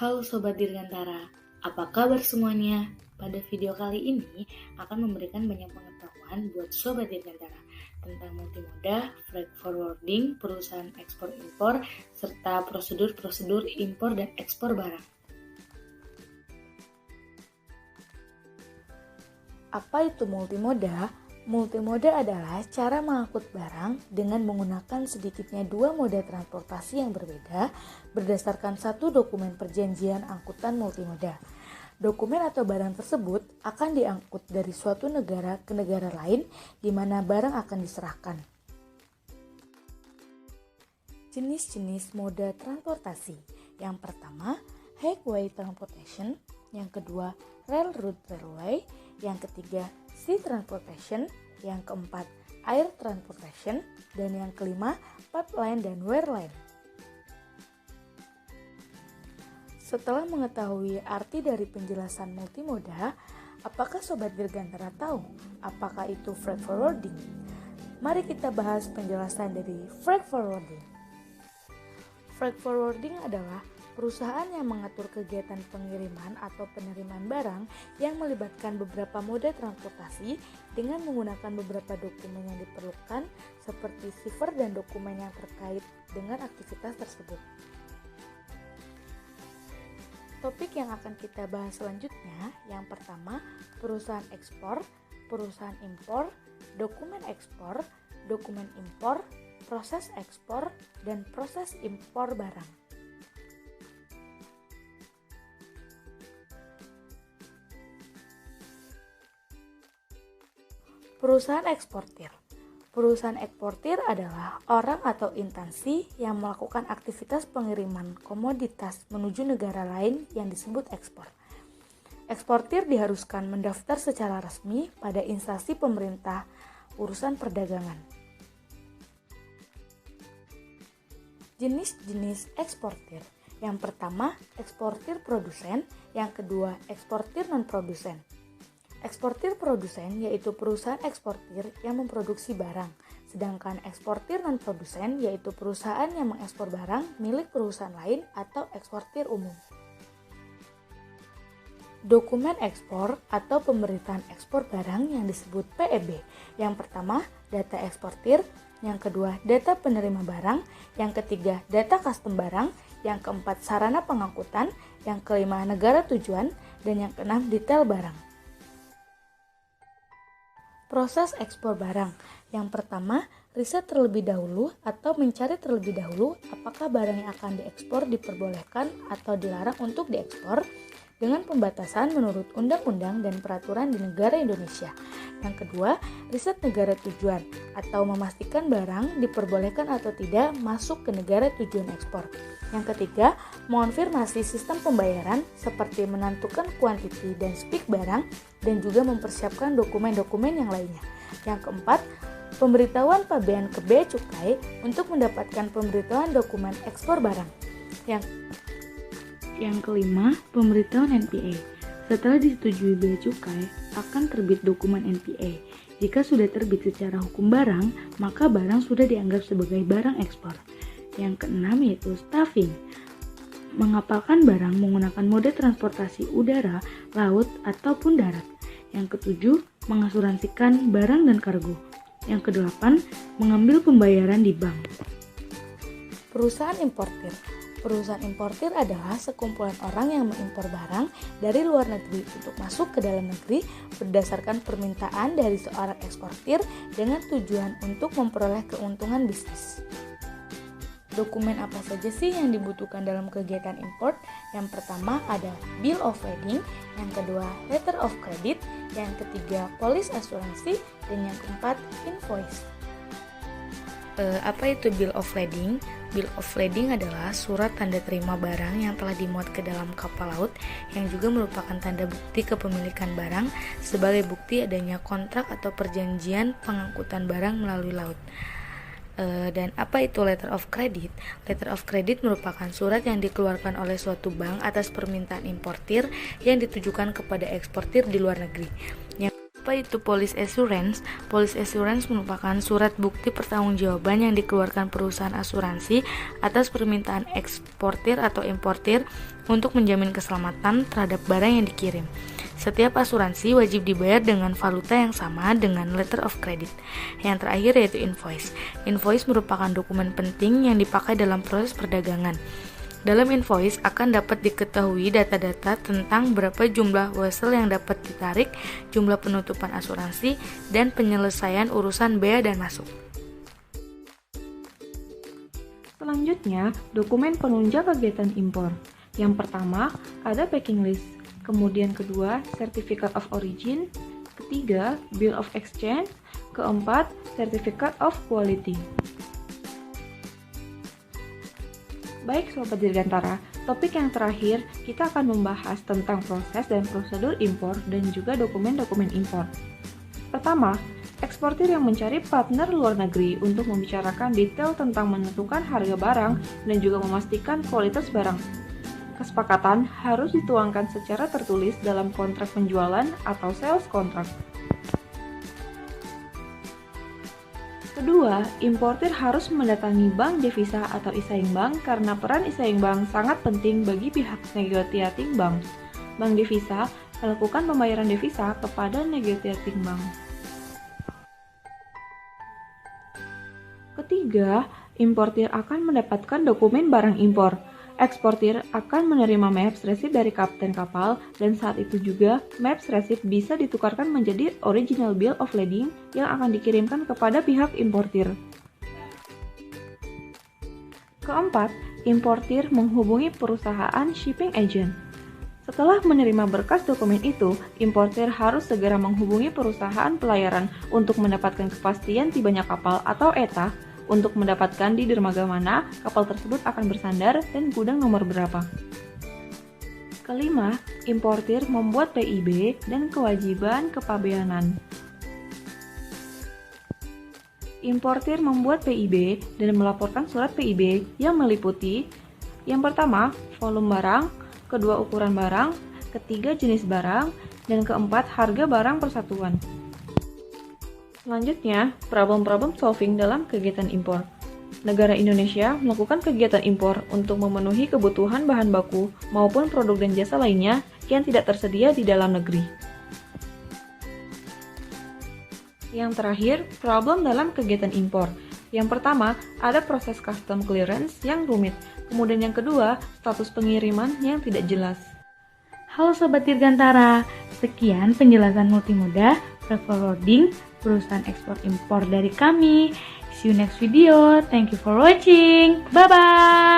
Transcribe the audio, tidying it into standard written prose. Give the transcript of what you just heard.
Halo Sobat Dirgantara, apa kabar semuanya? Pada video kali ini akan memberikan banyak pengetahuan buat Sobat Dirgantara tentang multimoda, freight forwarding, perusahaan ekspor-impor, serta prosedur-prosedur impor dan ekspor barang. Apa itu multimoda? Multimoda adalah cara mengangkut barang dengan menggunakan sedikitnya dua moda transportasi yang berbeda berdasarkan satu dokumen perjanjian angkutan multimoda. Dokumen atau barang tersebut akan diangkut dari suatu negara ke negara lain di mana barang akan diserahkan. Jenis-jenis moda transportasi. Yang pertama, highway transportation, yang kedua, railroad railway, yang ketiga, sea transportation, yang keempat, air transportation, dan yang kelima, pipeline dan wireline. Setelah mengetahui arti dari penjelasan multimoda, apakah Sobat Dirgantara tahu apakah itu freight forwarding? Mari kita bahas penjelasan dari freight forwarding. Freight forwarding adalah perusahaan yang mengatur kegiatan pengiriman atau penerimaan barang yang melibatkan beberapa moda transportasi dengan menggunakan beberapa dokumen yang diperlukan seperti shipper dan dokumen yang terkait dengan aktivitas tersebut. Topik yang akan kita bahas selanjutnya, yang pertama, perusahaan ekspor, perusahaan impor, dokumen ekspor, dokumen impor, proses ekspor, dan proses impor barang. Perusahaan eksportir. Perusahaan eksportir adalah orang atau instansi yang melakukan aktivitas pengiriman komoditas menuju negara lain yang disebut ekspor. Eksportir diharuskan mendaftar secara resmi pada instansi pemerintah urusan perdagangan. Jenis-jenis eksportir. Yang pertama, eksportir produsen, yang kedua, eksportir non-produsen. Eksportir produsen yaitu perusahaan eksportir yang memproduksi barang, sedangkan eksportir non-produsen yaitu perusahaan yang mengekspor barang milik perusahaan lain atau eksportir umum. Dokumen ekspor atau pemberitaan ekspor barang yang disebut PEB. Yang pertama, data eksportir, yang kedua, data penerima barang, yang ketiga, data custom barang, yang keempat, sarana pengangkutan, yang kelima, negara tujuan, dan yang keenam, detail barang. Proses ekspor barang. Yang pertama, riset terlebih dahulu atau mencari terlebih dahulu apakah barang yang akan diekspor diperbolehkan atau dilarang untuk diekspor dengan pembatasan menurut undang-undang dan peraturan di negara Indonesia. Yang kedua, riset negara tujuan atau memastikan barang diperbolehkan atau tidak masuk ke negara tujuan ekspor. Yang ketiga, mengonfirmasi sistem pembayaran seperti menentukan kuantiti dan spek barang dan juga mempersiapkan dokumen-dokumen yang lainnya. Yang keempat, pemberitahuan pabean ke Bea Cukai untuk mendapatkan pemberitahuan dokumen ekspor barang. Yang kelima, pemberitahuan NPA. Setelah disetujui Bea Cukai, akan terbit dokumen NPA. Jika sudah terbit secara hukum barang, maka barang sudah dianggap sebagai barang ekspor. Yang keenam yaitu staffing. Mengapalkan barang menggunakan moda transportasi udara, laut, ataupun darat. Yang ketujuh, mengasuransikan barang dan kargo. Yang kedelapan, mengambil pembayaran di bank. Perusahaan importir. Perusahaan importir adalah sekumpulan orang yang mengimpor barang dari luar negeri untuk masuk ke dalam negeri berdasarkan permintaan dari seorang eksportir dengan tujuan untuk memperoleh keuntungan bisnis. Dokumen apa saja sih yang dibutuhkan dalam kegiatan import? Yang pertama ada bill of lading, yang kedua letter of credit, yang ketiga polis asuransi, dan yang keempat invoice. Apa itu bill of lading? Bill of lading adalah surat tanda terima barang yang telah dimuat ke dalam kapal laut yang juga merupakan tanda bukti kepemilikan barang sebagai bukti adanya kontrak atau perjanjian pengangkutan barang melalui laut. Dan apa itu letter of credit? Letter of credit merupakan surat yang dikeluarkan oleh suatu bank atas permintaan importir yang ditujukan kepada eksportir di luar negeri. Apa itu Police Assurance? Police Assurance merupakan surat bukti pertanggungjawaban yang dikeluarkan perusahaan asuransi atas permintaan eksportir atau importir untuk menjamin keselamatan terhadap barang yang dikirim. Setiap asuransi wajib dibayar dengan valuta yang sama dengan letter of credit. Yang terakhir yaitu invoice. Invoice merupakan dokumen penting yang dipakai dalam proses perdagangan. Dalam invoice akan dapat diketahui data-data tentang berapa jumlah wesel yang dapat ditarik, jumlah penutupan asuransi, dan penyelesaian urusan bea dan masuk. Selanjutnya, dokumen penunjang kegiatan impor. Yang pertama, ada packing list. Kemudian kedua, Certificate of Origin. Ketiga, Bill of Exchange. Keempat, Certificate of Quality. Baik Sobat Dirgantara, topik yang terakhir kita akan membahas tentang proses dan prosedur impor dan juga dokumen-dokumen impor. Pertama, eksportir yang mencari partner luar negeri untuk membicarakan detail tentang menentukan harga barang dan juga memastikan kualitas barang. Kesepakatan harus dituangkan secara tertulis dalam kontrak penjualan atau sales contract. Kedua, importir harus mendatangi bank devisa atau isaing bank karena peran isaing bank sangat penting bagi pihak negotiating bank. Bank devisa melakukan pembayaran devisa kepada negotiating bank. Ketiga, importir akan mendapatkan dokumen barang impor. Eksportir akan menerima maps receipt dari kapten kapal dan saat itu juga maps receipt bisa ditukarkan menjadi original bill of lading yang akan dikirimkan kepada pihak importir. Keempat, importir menghubungi perusahaan shipping agent. Setelah menerima berkas dokumen itu, importir harus segera menghubungi perusahaan pelayaran untuk mendapatkan kepastian tibanya kapal atau ETA, untuk mendapatkan di dermaga mana kapal tersebut akan bersandar dan gudang nomor berapa. Kelima, importir membuat PIB dan kewajiban kepabeanan. Importir membuat PIB dan melaporkan surat PIB yang meliputi yang pertama, volume barang, kedua ukuran barang, ketiga jenis barang, dan keempat harga barang persatuan. Selanjutnya, problem-problem solving dalam kegiatan impor. Negara Indonesia melakukan kegiatan impor untuk memenuhi kebutuhan bahan baku maupun produk dan jasa lainnya yang tidak tersedia di dalam negeri. Yang terakhir, problem dalam kegiatan impor. Yang pertama, ada proses custom clearance yang rumit. Kemudian yang kedua, status pengiriman yang tidak jelas. Halo Sobat Dirgantara, sekian penjelasan multimoda, freight forwarding, perusahaan ekspor impor dari kami. See you next video. Thank you for watching. Bye bye.